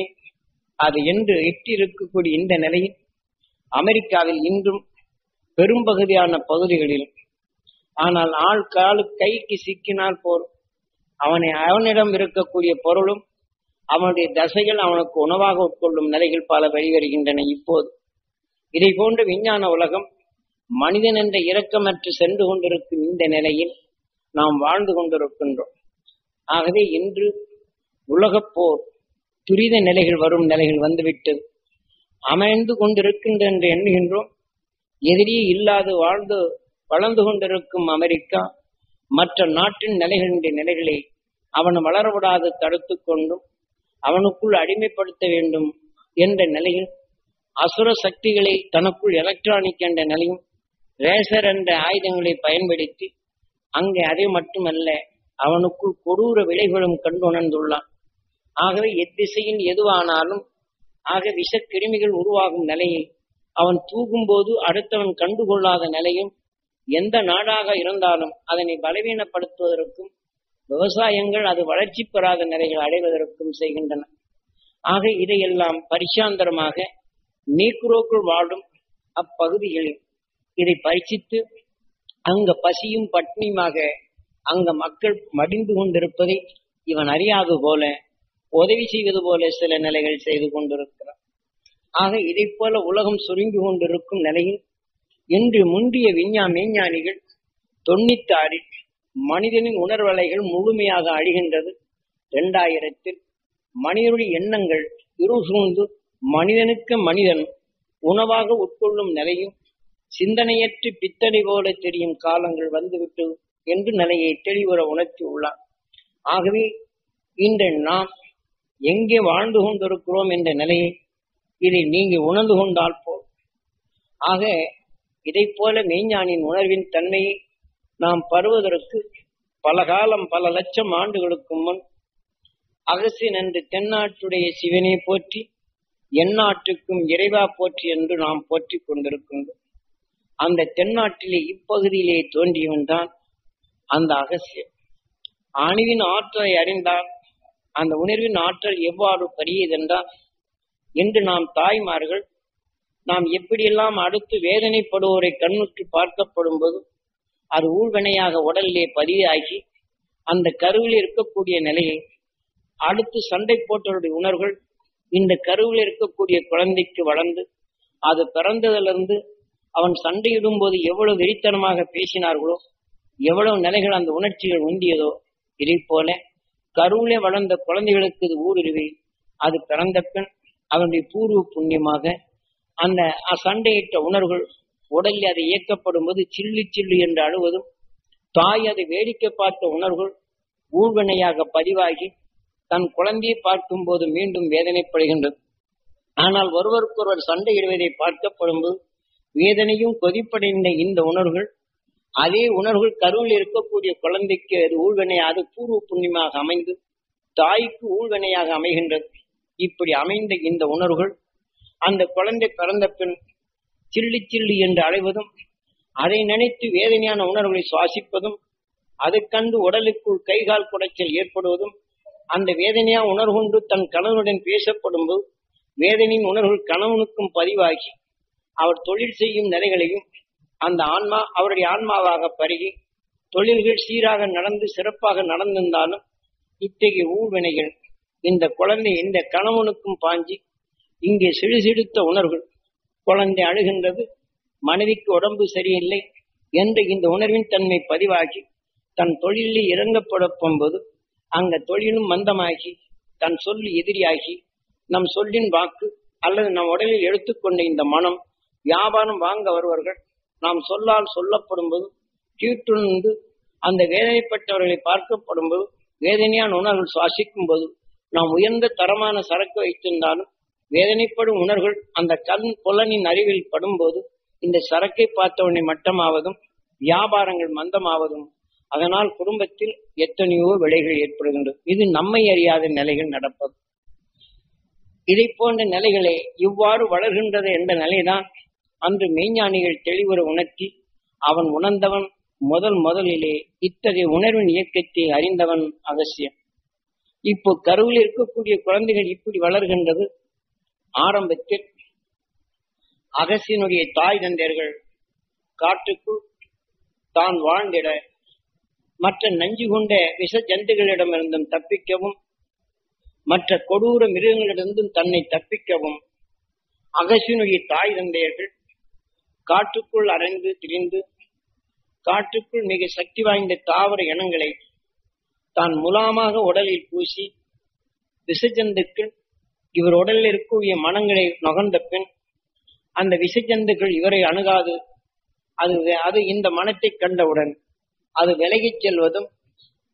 அது என்று எட்டிருக்கக்கூடிய இந்த நிலையில் அமெரிக்காவில் இன்றும் பெரும்பகுதியான பகுதிகளில் ஆனால் ஆள் காலு கைக்கு சிக்கினால் போரும் அவனிடம் இருக்கக்கூடிய பொருளும் அவனுடைய தசைகள் அவனுக்கு உணவாக உட்கொள்ளும் நிலைகள் பல வெளிவருகின்றன. இப்போது இதை போன்ற விஞ்ஞான உலகம் மனிதன் என்ற இரக்கமற்று சென்று கொண்டிருக்கும் இந்த நிலையில் நாம் வாழ்ந்து கொண்டிருக்கின்றோம். ஆகவே இன்று உலகப் போர் துரித நிலைகள் வரும் நிலைகள் வந்துவிட்டது. அமைந்து கொண்டிருக்கின்ற என்று எண்ணுகின்றோம். எதிரியே இல்லாது வளர்ந்து கொண்டிருக்கும் அமெரிக்கா மற்ற நாட்டின் நிலைகளை அவன் வளரவிடாது தடுத்து கொண்டும் அவனுக்குள் அடிமைப்படுத்த வேண்டும் என்ற நிலையில் அசுர சக்திகளை தனக்குள் எலக்ட்ரானிக் என்ற நிலையும் ரேசர் என்ற ஆயுதங்களை பயன்படுத்தி அங்கே அதை மட்டுமல்ல அவனுக்குள் கொடூர விளைவுகளும் கண்டு உணர்ந்துள்ளான். ஆகவே எத்திசையில் எதுவானாலும் விஷக்கிருமிகள் உருவாகும் நிலையை அவன் தூக்கும்போது அடுத்தவன் கண்டுகொள்ளாத நிலையும் எந்த நாடாக இருந்தாலும் அதனை பலவீனப்படுத்துவதற்கும் விவசாயங்கள் அது வளர்ச்சி பெறாத நிலைகள் அடைவதற்கும் செய்கின்றன. இதையெல்லாம் பரிசாந்தரமாக நீக்குரோக்குள் வாழும் அப்பகுதிகளில் இதை பரிசித்து அங்க பசியும் பட்னியுமாக அங்க மக்கள் மடிந்து கொண்டிருப்பதை இவன் அறியாது போல உதவி செய்வது போல சில நிலைகள் செய்து கொண்டிருக்கிறார். இதை போல உலகம் சுருங்கி கொண்டிருக்கும் நிலையில் இன்று முந்திய மெய்ஞானிகள் 96 மனிதனின் உணர்வலைகள் முழுமையாக அழிகின்றது. 2000 மனிதனுடைய எண்ணங்கள் இருசூழ்ந்து மனிதனுக்கு மனிதன் உணவாக உட்கொள்ளும் நிலையும் சிந்தனையற்று பித்தனை போல தெரியும் காலங்கள் வந்துவிட்டு என்று நிலையை தெளிவுற உணர்த்தி உள்ளார். ஆகவே இன்று நாம் எங்கே வாழ்ந்து கொண்டிருக்கிறோம் என்ற நிலையை இதை நீங்க உணர்ந்து கொண்டால் போல் இதை போல மெய்ஞானின் உணர்வின் தன்மையை நாம் பருவதற்கு பல காலம் பல லட்சம் ஆண்டுகளுக்கு முன் அகசியன் என்று தென்னாட்டுடைய சிவனை போற்றி எந்நாட்டுக்கும் இறைவா போற்றி என்று நாம் போற்றி கொண்டிருக்கின்றோம். அந்த தென்னாட்டிலே இப்பகுதியிலே தோன்றியவன் தான் அந்த அகசியன். அணுவின் ஆற்றலை அறிந்தால் அந்த உணர்வின் ஆற்றல் எவ்வாறு பெரியதென்றால் என்று நாம் தாய்மார்கள் நாம் எப்படியெல்லாம் அடுத்து வேதனைப்படுவோரை கண்ணுற்று பார்க்கப்படும் போது அது ஊழ்வினையாக உடலிலே பதிவாகி அந்த கருவில் இருக்கக்கூடிய நிலையை அடுத்து சண்டை போட்டவருடைய உணர்வுகள் இந்த கருவில் இருக்கக்கூடிய குழந்தைக்கு வளர்ந்து அது பிறந்ததிலிருந்து அவன் சண்டையிடும் போது எவ்வளவு வெறித்தனமாக பேசினார்களோ எவ்வளவு நிலைகள் அந்த உணர்ச்சிகள் உந்தியதோ இதை போல கருவிலே வளர்ந்த குழந்தைகளுக்கு இது ஊடுருவி அது பிறந்த பின் அவனுடைய பூர்வ புண்ணியமாக அந்த சண்டையிட்ட உணர்வுகள் உடலில் அதை இயக்கப்படும் போது சில்லு சில்லு என்று அழுவதும் தாய் அதை வேடிக்கை பார்த்த உணர்வுகள் ஊழ்வினையாக பதிவாகி தன் குழந்தையை பார்க்கும் போது மீண்டும் வேதனைப்படுகின்றது. ஆனால் ஒருவருக்கொருவர் சண்டையிடுவதை பார்க்கப்படும்போது வேதனையும் கொதிப்படைந்த இந்த உணர்வுகள், அதே உணர்வுகள் கருவில் இருக்கக்கூடிய குழந்தைக்கு அது ஊழ்வினையாக பூர்வ புண்ணியமாக அமைந்து தாய்க்கு ஊழ்வினையாக அமைகின்றது. இப்படி அமைந்த இந்த உணர்வுகள் அந்த குழந்தை பிறந்த பின் சில்லி சில்லி என்று அழைவதும், அதை நினைத்து வேதனையான உணர்வுகளை சுவாசிப்பதும், அதை கண்டு உடலுக்குள் கைகால் குடைச்சல் ஏற்படுவதும், அந்த வேதனையா உணர்வுண்டு தன் கணவனுடன் பேசப்படும் போது வேதனையின் உணர்வுகள் கணவனுக்கும் பதிவாகி அவர் தொழில் செய்யும் நிலைகளையும் அந்த ஆன்மா அவருடைய ஆன்மாவாக பருகி தொழில்கள் சீராக நடந்து சிறப்பாக நடந்திருந்தாலும் இத்தகைய ஊழ்வினைகள் இந்த குழந்தை இந்த கணவனுக்கும் பாஞ்சி இங்கே சிடுசிடுத்த உணர்வுகள், குழந்தை அழுகின்றது, மனைவிக்கு உடம்பு சரியில்லை என்ற இந்த உணர்வின் தன்மை பதிவாகி தன் தொழிலில் இறங்கப்படும் போது அங்க தொழிலும் மந்தமாகி தன் சொல்லு எதிரியாகி நம் சொல்லின் வாக்கு அல்லது நம் உடலில் எடுத்துக்கொண்ட இந்த மனம் வியாபாரம் வாங்க வருவார்கள். நாம் சொல்லால் சொல்லப்படும் போது கீட்டுணர்ந்து அந்த வேதனைப்பட்டவர்களை பார்க்கப்படும் போது வேதனையான உணர்வுகள் சுவாசிக்கும் போது நாம் உயர்ந்த தரமான சரக்கு வைத்திருந்தாலும் வேதனைப்படும் உணர்வுகள் அந்த கண் புலனின் அறிவில் படும்போது இந்த சரக்கை பார்த்தவனை மட்டமாவதும் வியாபாரங்கள் மந்தமாவதும், அதனால் குடும்பத்தில் எத்தனையோ விளைகள் ஏற்படுகின்றது. இது நம்மை அறியாத நிலைகள் நடப்பது. இதை போன்ற நிலைகளை இவ்வாறு வளர்கின்றது என்ற நிலைதான் அன்று மெய்ஞானிகள் தெளிவுற உணர்த்தி அவன் உணர்ந்தவன் முதலிலே இத்தகைய உணர்வின் இயக்கத்தை அறிந்தவன் அகசியன். இப்போ கருவில் இருக்கக்கூடிய குழந்தைகள் இப்படி வளர்கின்றது. ஆரம்பத்தில் அகசியனுடைய தாய் தந்தையர்கள் காட்டுக்குள் தான் வாழ்ந்திட மற்ற நஞ்சு கொண்ட விஷ ஜந்துகளிடமிருந்தும் தப்பிக்கவும் மற்ற கொடூர மிருகங்களிடமிருந்தும் தன்னை தப்பிக்கவும் அகசியனுடைய தாய் தந்தையர்கள் காட்டுக்குள் அரைந்து திரிந்து காட்டுக்குள் மிக சக்தி வாய்ந்த தாவர இனங்களை தான் முலாமாக உடலில் பூசி விஷஜந்துக்கள் இவர் உடலில் இருக்கக்கூடிய மனங்களை நுகர்ந்த பின் அந்த விஷஜந்துக்கள் இவரை அணுகாது. அது இந்த மனத்தை கண்டவுடன் அது விலகிச் செல்வதும்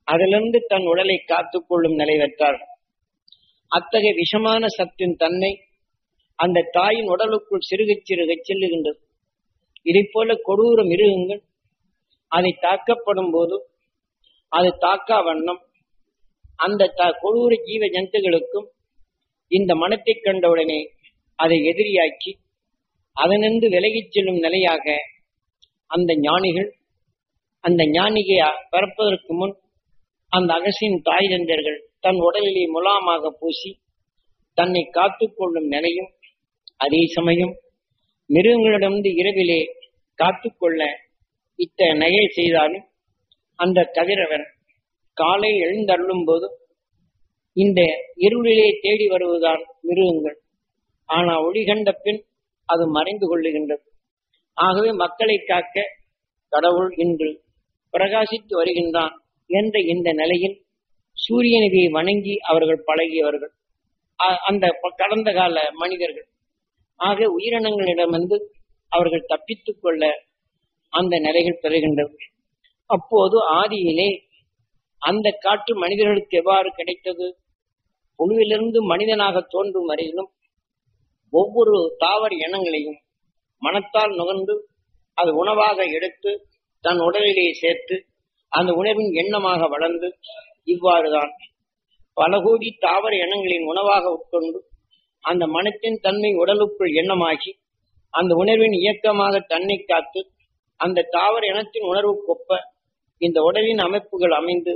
அதிலிருந்து தன் உடலை காத்துக் கொள்ளும் நிலை பெற்றார். அத்தகைய விஷமான சத்தின் தன்மை அந்த தாயின் உடலுக்குள் சிறுக சிறுக செல்லுகின்றது. இதை போல கொடூர மிருகங்கள் அதை தாக்கப்படும் போது அது தாக்கா வண்ணம் அந்த கொடூர ஜீவ ஜந்துகளுக்கும் இந்த மனத்தை கண்டவுடனே அதை எதிரியாக்கி அதனின்று விலகிச் செல்லும் நிலையாக அந்த ஞானிகள் அந்த ஞானிகை பிறப்பதற்கு முன் அந்த அகசியின் தாய் தந்தர்கள் தன் உடலிலே முலாமாக பூசி தன்னை காத்துக்கொள்ளும் நிலையும், அதே சமயம் மிருகங்களிடமிருந்து இரவிலே காத்துக்கொள்ள இத்த நகை செய்தாலும் அந்த கதிரவன் காலை எழுந்தருளும் போது இந்த இருளிலே தேடி வருவதுதான் மிருகங்கள். ஆனால் ஒளி கண்ட பின் அது மறைந்து கொள்ளுகின்றது. ஆகவே மக்களை காக்க கடவுள் இன்று பிரகாசித்து வருகின்றான் என்ற இந்த நிலையில் சூரியனை வணங்கி அவர்கள் பழகியவர்கள் அந்த கடந்த கால மனிதர்கள். ஆக உயிரினங்களிடமிருந்து அவர்கள் தப்பித்துக் கொள்ள அந்த நிலைகள் பெறுகின்றது. அப்போது ஆதியிலே அந்த காற்று மனிதர்களுக்கு எவ்வாறு கிடைத்தது? புழுவிலிருந்து மனிதனாக தோன்றும் வரையிலும் ஒவ்வொரு தாவர இனங்களையும் மனத்தால் நுகர்ந்து அது உணவாக எடுத்து தன் உடலிலே சேர்த்து அந்த உணவின் எண்ணமாக வளர்ந்து இவ்வாறுதான் பல கோடி தாவர இனங்களின் உணவாக உட்கொண்டு அந்த மனத்தின் தன்மை உடலுக்குள் எண்ணமாகி அந்த உணர்வின் இயக்கமாக தன்னை காத்து அந்த தாவர இனத்தின் உணர்வுக்கொப்ப இந்த உடலின் அமைப்புகள் அமைந்து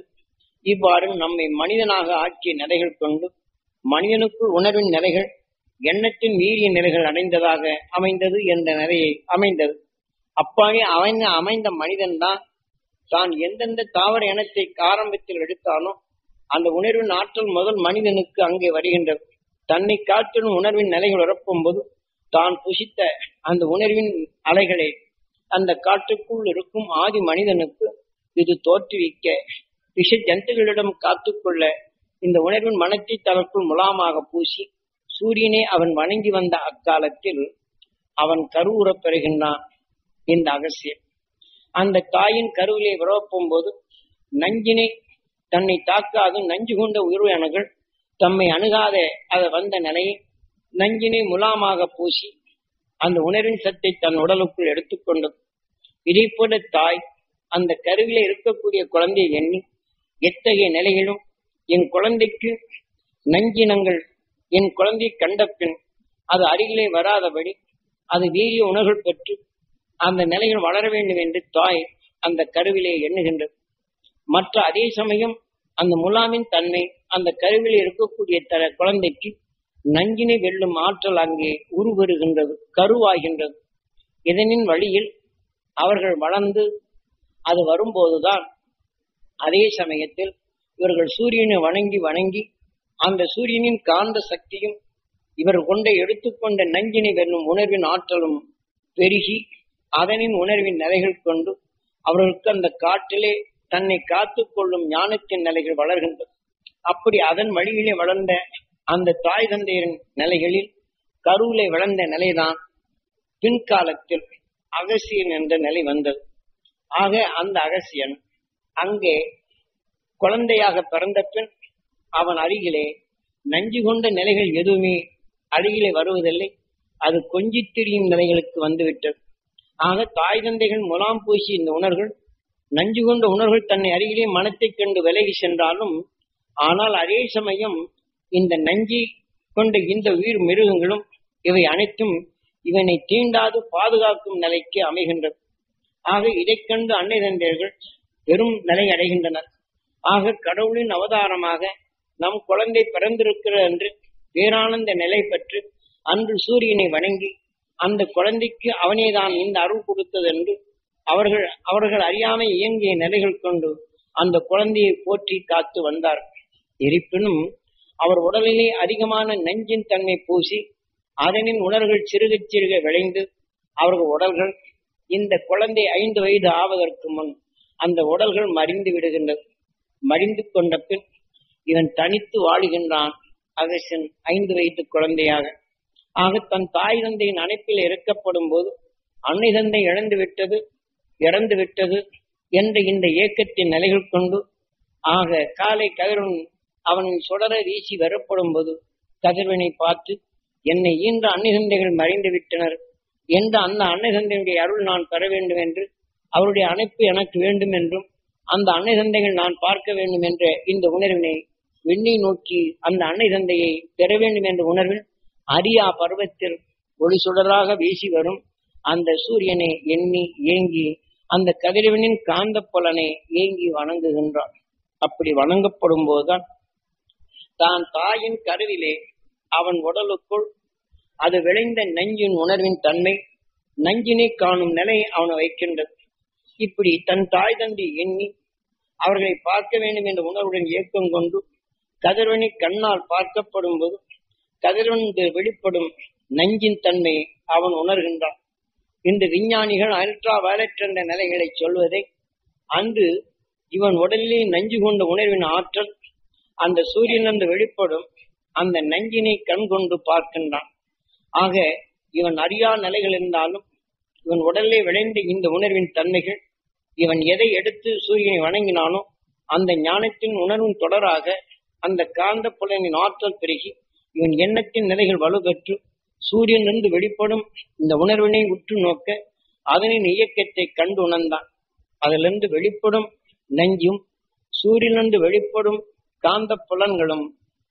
இவ்வாறு நம்மை மனிதனாக ஆக்கிய நிலைகள் கொண்டு மனிதனுக்குள் உணர்வின் நிலைகள் எண்ணத்தின் மீறிய நிலைகள் அடைந்ததாக அமைந்தது என்ற நிலையை அமைந்தது. அப்பாவே அமைந்த மனிதன் தான் எந்தெந்த தாவர இனத்தை ஆரம்பத்தில் எடுத்தானோ அந்த உணர்வின் ஆற்றல் முதல் மனிதனுக்கு அங்கே வருகின்றது. தன்னை காற்றிலும் உணர்வின் நிலைகள் உறப்பும் போது தான் புசித்த அந்த உணர்வின் அலைகளை அந்த காற்றுக்குள் இருக்கும் ஆதி மனிதனுக்கு இது தோற்றுவிக்க விஷ ஜந்துகளிடம் காத்துக்கொள்ள இந்த உணர்வின் மனத்தை தனக்குள் முலாமாக பூசி சூரியனை அவன் வணங்கி வந்த அக்காலத்தில் அவன் கருவுறப் பெறுகின்றான். இந்த அகசியம் அந்த தாயின் கருவிலே விரவப்பும் போது நஞ்சினை தன்னை தாக்காது நஞ்சு கொண்ட உயிரினங்கள் தம்மை அணுகாத அதை வந்த நிலையை நஞ்சினை முலாமாக பூசி அந்த உணர்வின் சத்தை தன் உடலுக்குள் எடுத்துக்கொண்டது. இதை போல தாய் அந்த கருவில இருக்கக்கூடிய குழந்தையை எண்ணி எத்தகைய நிலையிலும் என் குழந்தைக்கு நஞ்சினங்கள் என் குழந்தை கண்ட பின் அது அருகிலே வராதபடி அது வீரிய உணர்வுகள் பெற்று அந்த நிலையில் வளர வேண்டும் என்று தாய் அந்த கருவிலே எண்ணுகின்றது. மற்ற அதே சமயம் அந்த முலாமின் தன்மை அந்த கருவிலே இருக்கக்கூடிய குழந்தைக்கு நஞ்சினை வெல்லும் ஆற்றல் அங்கே உருவருகின்றது, கருவாகின்றது. இதனின் வழியில் அவர்கள் வளர்ந்து அது வரும்போதுதான் அதே சமயத்தில் இவர்கள் சூரியனை வணங்கி அந்த சூரியனின் காந்த சக்தியும் இவர் கொண்ட எடுத்துக்கொண்ட நஞ்சினை வெல்லும் உணர்வின் ஆற்றலும் பெருகி அதனின் உணர்வின் நிலைகள் கொண்டு அவர்களுக்கு அந்த காட்டிலே தன்னை காத்துக் கொள்ளும் ஞானத்தின் நிலைகள் வளர்கின்றது. அப்படி அதன் வழியிலே வளர்ந்த அந்த தாய் தந்தையரின் நிலைகளில் கருவிலே வளர்ந்த நிலைதான் பின்காலத்தில் அகசியன் என்ற நிலை வந்தது. ஆக அந்த அகசியன் அங்கே குழந்தையாக பிறந்த பின் அவன் அருகிலே நஞ்சு கொண்ட நிலைகள் எதுவுமே அருகிலே வருவதில்லை, அது கொஞ்சி திரியும் நிலைகளுக்கு வந்துவிட்டது. ஆக தாய் தந்தைகள் முலாம் பூசி இந்த உணர்வுகள் நஞ்சு கொண்ட உணர்வுகள் தன்னை அருகிலே மனத்தை கண்டு விலகி சென்றாலும், ஆனால் அதே சமயம் இந்த நஞ்சி கொண்ட இந்த உயிர் மிருகங்களும் இவை அனைத்தும் இவனை தீண்டாது பாதுகாக்கும் நிலைக்கு அமைகின்றது. ஆக இதை கண்டு அன்னை தந்தையர்கள் பெரும் நிலை அடைகின்றனர். ஆக கடவுளின் அவதாரமாக நம் குழந்தை பிறந்திருக்கிறது என்று பேரானந்த நிலை பெற்று அன்று சூரியனை வணங்கி அந்த குழந்தைக்கு அவனேதான் இந்த அருள் கொடுத்தது என்று அவர்கள் அறியாமை இயங்கிய நிலைகள் கொண்டு அந்த குழந்தையை போற்றி காத்து வந்தார். இருப்பினும் அவர் உடலிலே அதிகமான நஞ்சின் தன்மை பூசி அதனின் உணர்வுகள் சிறுக சிறுக விளைந்து அவர்கள் உடல்கள் இந்த குழந்தை 5 வயது ஆவதற்கு முன் அந்த உடல்கள் மறிந்து விடுகின்றது. மறிந்து கொண்ட பின் இவன் தனித்து வாழுகின்றான் அகசியன் 5 வயது குழந்தையாக. ஆக தன் தாய் தந்தையின் அணைப்பில் இறக்கப்படும் போது அன்னை தந்தை இறந்து விட்டது என்ற இந்த ஏக்கத்தின் நிலைகள் கொண்டு ஆக காலை கதிரவன் அவனின் சுடர வீசி வரப்படும் போது கதிரவனை பார்த்து என்னை ஈன்ற அன்னை தந்தைகள் மறைந்து விட்டனர் என்ற அந்த அன்னை தந்தையுடைய அருள் நான் பெற வேண்டும் என்று அவருடைய அணைப்பு எனக்கு வேண்டும் என்றும் அந்த அன்னை தந்தைகள் நான் பார்க்க வேண்டும் என்ற இந்த உணர்வினை விண்ணை நோக்கி அந்த அன்னை தந்தையை பெற வேண்டும் என்ற உணர்வில் அரியா பருவத்தில் ஒளி சுடராக வீசி வரும் அந்த சூரியனை எண்ணி ஏங்கி அந்த கதிரவனின் காந்த புலனை ஏங்கி வணங்குகின்றான். அப்படி வணங்கப்படும் போதுதான் தான் தாயின் கருவிலே அவன் உடலுக்குள் அது விளைந்த நஞ்சின் உணர்வின் தன்மை நஞ்சினை காணும் நிலை அவனை வைக்கின்றது. இப்படி தன் தாய் தந்தை எண்ணி அவர்களை பார்க்க வேண்டும் என்ற உணர்வுடன் ஏக்கம் கொண்டு கதிரவனை கண்ணால் பார்க்கப்படும் போது கதிரவன் வெளிப்படும் நஞ்சின் தன்மை அவன் உணர்கின்றான். இந்த விஞ்ஞானிகள் அல்ட்ரா வயலட் என்ற நிலைகளை சொல்வதை அன்று இவன் உடலிலே நஞ்சு கொண்ட உணர்வின் ஆற்றல் அந்த சூரியனிலிருந்து வெளிப்படும் அந்த நஞ்சினை கண் கொண்டு பார்க்கின்றான். ஆக இவன் அறியா நிலைகள் இருந்தாலும் இவன் உடலிலே விளைந்த இந்த உணர்வின் தன்மைகள் இவன் எதை எடுத்து சூரியனை வணங்கினானோ அந்த ஞானத்தின் உணர்வின் தொடராக அந்த காந்த புலனின் ஆற்றல் பெருகி இவன் எண்ணத்தின் நிலைகள் வலுப்பெற்று சூரியனிலிருந்து வெளிப்படும் இந்த உணர்வினை உற்று நோக்க அதனின் இயக்கத்தை கண்டு உணர்ந்தான். அதிலிருந்து வெளிப்படும் நஞ்சும் சூரியனிலிருந்து வெளிப்படும் காந்த புலன்களும்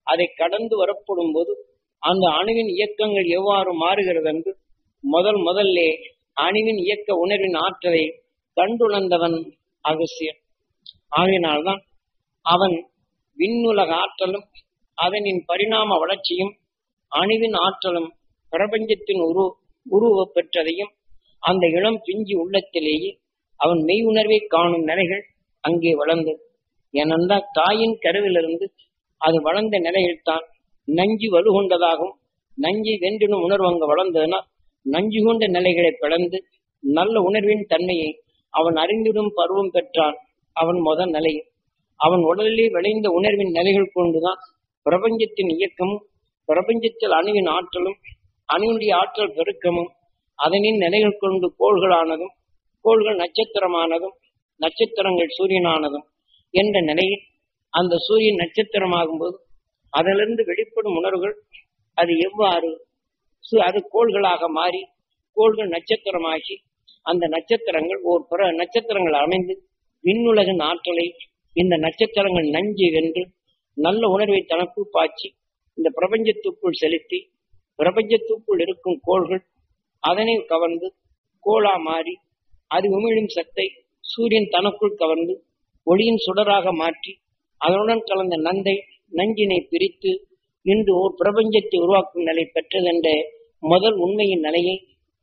அதை கடந்து வரப்படும் போது அந்த அணுவின் இயக்கங்கள் எவ்வாறு மாறுகிறது என்று முதல்லே அணுவின் இயக்க உணர்வின் ஆற்றலை கண்டுணர்ந்தவன் அகசியன். ஆகையினால்தான் அவன் விண்ணுலக ஆற்றலும் அதனின் பரிணாம வளர்ச்சியும் அணுவின் ஆற்றலும் பிரபஞ்சத்தின் உருவ பெற்றதையும் அந்த இளம் பிஞ்சி உள்ளத்திலேயே அவன் மெய் உணர்வை காணும் நிலைகள் அங்கே வளர்ந்தது. ஏனென்றால் தாயின் கருவிலிருந்து அது வளர்ந்த நிலையில்தான் நஞ்சு வலுகொண்டதாகவும் நஞ்சை வென்றிடும் உணர்வு அங்கு வளர்ந்ததுனால் நஞ்சு கொண்ட நிலைகளை பிளந்து நல்ல உணர்வின் தன்மையை அவன் அறிந்திடும் பருவம் பெற்றான். அவன் முதல் நிலை அவன் உடலிலே விளைந்த உணர்வின் நிலைகள் கொண்டுதான் பிரபஞ்சத்தின் இயக்கமும் பிரபஞ்சத்தில் அணுவின் ஆற்றலும் அணுவினுடைய ஆற்றல் பெருக்கமும் அதனின் நிலைகள் கொண்டு கோள்களானதும் கோள்கள் நட்சத்திரமானதும் நட்சத்திரங்கள் சூரியனானதும் என்ற நிலையில் அந்த சூரியன் நட்சத்திரமாகும் போது அதிலிருந்து வெளிப்படும் உணர்வுகள் அது எவ்வாறு அது கோள்களாக மாறி கோள்கள் நட்சத்திரமாகி அந்த நட்சத்திரங்கள் ஓர் நட்சத்திரங்கள் அமைந்து விண்ணுலகின் ஆற்றலை இந்த நட்சத்திரங்கள் நஞ்சு வென்று நல்ல உணர்வை தனக்குள் பாய்ச்சி இந்த பிரபஞ்சத்துக்குள் செலுத்தி பிரபஞ்சத்துக்குள் இருக்கும் கோள்கள் அதனை கவர்ந்து கோளா மாறி அது உமிழும் சத்தை சூரியன் தனக்குள் கவர்ந்து ஒளியின் சுடராக மாற்றி அதனுடன் கலந்த நஞ்சினை பிரித்து இன்று ஓர் பிரபஞ்சத்தை உருவாக்கும் நிலை பெற்றதென்ற முதல் உண்மையின் நிலையை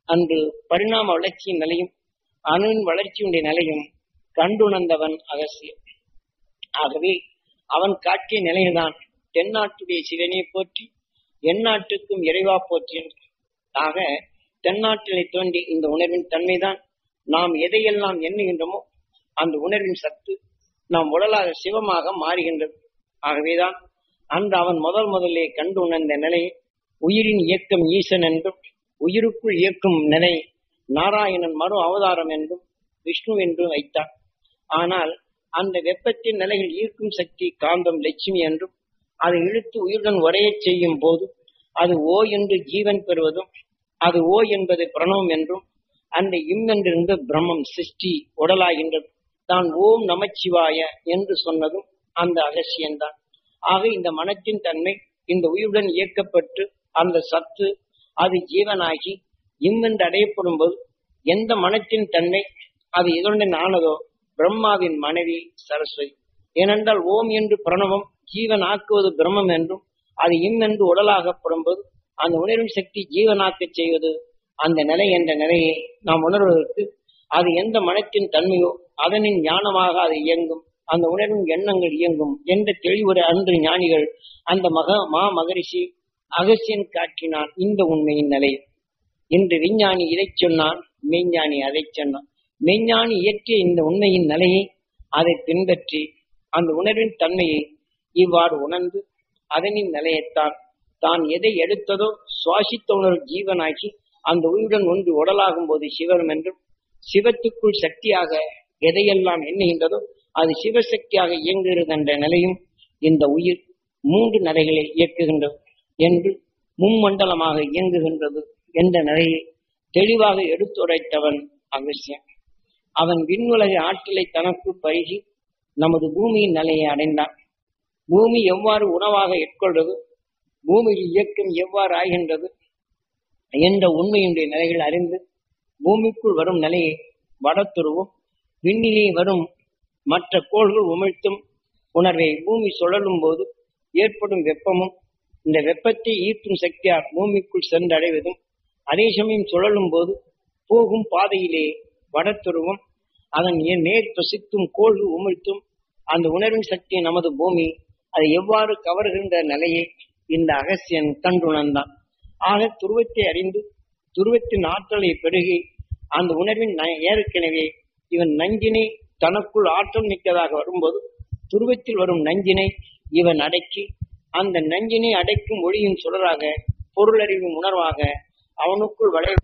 அன்று பரிணாம வளர்ச்சியின் நிலையும் அணுவின் வளர்ச்சியுடைய நிலையும் கண்டுணர்ந்தவன் அகஸ்தியன். ஆகவே அவன் காட்டிய நிலையில்தான் தென்னாட்டுடைய சிவனை போற்றி எந்நாட்டுக்கும் இறைவா போற்றி. ஆக தென்னாட்டிலே தோன்றி இந்த உணர்வின் தன்மைதான் நாம் எதையெல்லாம் எண்ணுகின்றோமோ அந்த உணர்வின் சத்து நாம் உடலாக சிவமாக மாறுகின்றது. ஆகவேதான் அன்று அவன் முதலே கண்டு உணர்ந்த நிலை உயிரின் இயக்கம் ஈசன் என்றும் உயிருக்குள் இயக்கும் நிலை நாராயணன் மறு அவதாரம் என்றும் விஷ்ணு என்றும் வைத்தான். ஆனால் அந்த வெப்பத்தின் நிலையில் ஈர்க்கும் சக்தி காந்தம் லட்சுமி என்றும் அதை இழுத்து உயிருடன் உரையச் செய்யும் போது அது ஓ என்று ஜீவன் பெறுவதும் அது ஓ என்பது பிரணவம் என்றும் அந்த என்றிருந்த பிரம்மம் சிருஷ்டி உடலாகின்றது தான் ஓம் நமச்சிவாய என்று சொன்னதும் அந்த அகசியன்தான். ஆக இந்த மனத்தின் தன்மை இந்த உயிருடன் இயக்கப்பட்டு அந்த சத்து அது ஜீவனாகி என்று அடையப்படும் போது எந்த மனத்தின் தன்மை அது இதனுடன் ஆனதோ பிரம்மாவின் மனைவி சரஸ்வதி. ஏனென்றால் ஓம் என்று பிரணவம் ஜீவன் ஆக்குவது பிரம்மம் என்றும் அது என்று உடலாகப்படும் போது அந்த உணர்வின் சக்தி ஜீவனாக்க செய்வது அந்த நிலை என்ற நிலையை நாம் உணர்வதற்கு அது எந்த மனத்தின் தன்மையோ அதனின் ஞானமாக அது இயங்கும் அந்த உணர்வின் எண்ணங்கள் இயங்கும் என்ற தெளிவுரை அன்று ஞானிகள் அந்த மகரிஷி அகசியன் காட்டினான் இந்த உண்மையின் நிலை. இன்று விஞ்ஞானி இதை சொன்னான், மெய்ஞானி அதை சொன்னான். மெய்ஞானி இயற்றிய இந்த உண்மையின் நிலையை அதை பின்பற்றி அந்த உணர்வின் தன்மையை இவ்வாறு உணர்ந்து அதனின் நிலையத்தான் தான் எதை எடுத்ததோ சுவாசித்த உணர்வு ஜீவனாகி அந்த உயிருடன் ஒன்று உடலாகும் போது சிவம் என்றும் சிவத்துக்குள் சக்தியாக எதையெல்லாம் எண்ணுகின்றதோ அது சிவசக்தியாக இயங்குகிறது என்ற நிலையும் இந்த உயிர் 3 நிலைகளை இயக்குகின்றது என்று மும்மண்டலமாக இயங்குகின்றது என்ற நிலையை தெளிவாக எடுத்துரைத்தவன் அகசியன். அவன் விண்ணுலக ஆற்றலை தனக்குள் பருகி நமது பூமியின் நிலையை அடைந்தான். பூமி எவ்வாறு உணவாக எட்கொள்வது, பூமியில் இயக்கம் எவ்வாறு ஆகின்றது என்ற உண்மையினுடைய நிலைகள் அறிந்து பூமிக்குள் வரும் நிலையை வடத்துருவும் விண்ணிலே வரும் மற்ற கோள்கள் உமிழ்த்தும் உணர்வை பூமி சுழலும் போது ஏற்படும் வெப்பமும் இந்த வெப்பத்தை ஈர்க்கும் சக்தியால் பூமிக்குள் சென்றடைவதும் அதே சமயம் சுழலும் போது போகும் பாதையிலே வடத்துருவும் அதன் நேர் பிரசித்தும் கோள்கள் உமிழ்த்தும் அந்த உணர்வின் சக்தியை நமது பூமி அதை எவ்வாறு கவர்கின்ற நிலையை இந்த அகசியன் கண்டுணர்ந்தான். ஆக துருவத்தை அறிந்து துருவத்தின் ஆற்றலை பெருகி அந்த உணர்வின் ஏற்கனவே இவன் நஞ்சினை தனக்குள் ஆற்றல் மிக்கதாக வரும்போது துருவத்தில் வரும் நஞ்சினை இவன் அடக்கி அந்த நஞ்சினை அடைக்கும் ஒளியின் சுடராக பொருளறிவும் உணர்வாக அவனுக்குள் வளர